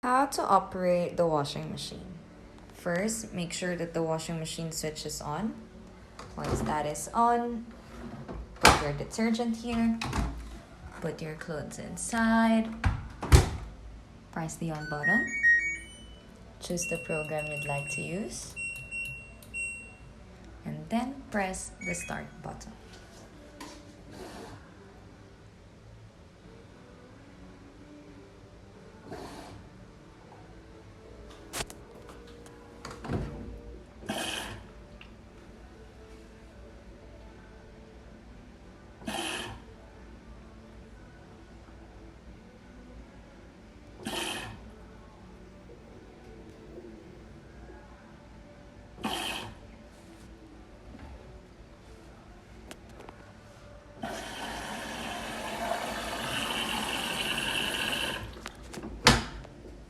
How to operate the washing machine. First, make sure that the washing machine switch is on. Once that is on, put your detergent here, put your clothes inside, press the on button, choose the program you'd like to use, and then press the start button.